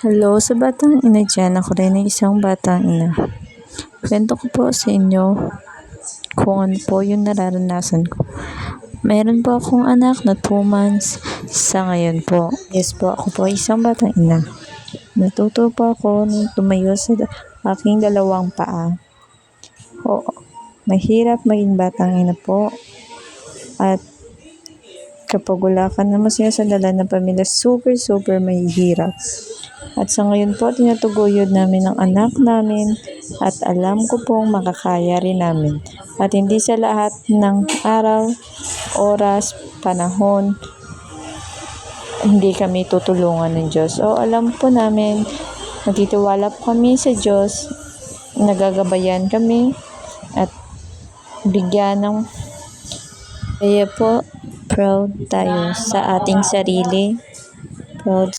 Hello sa batang ina dyan. Ako rin ay isang batang ina. Kwento ko po sa inyo kung ano po yung nararanasan ko. Meron po akong anak na 2 months sa ngayon po. Yes po, ako po ay isang batang ina. Natuto po ako nung tumayo sa aking 2 paa. Oo, mahirap maging batang ina po. At kapag wala ka naman sinasandala ng pamilya, super mahihirap. At sa ngayon po, tinutuguyod namin ang anak namin at alam ko pong makakaya rin namin. At hindi sa lahat ng araw, oras, panahon, hindi kami tutulungan ng Diyos. O alam po namin, nagtitiwala po kami sa Diyos, nagagabayan kami at bigyan ng kaya po, proud tayo sa ating sarili. Proud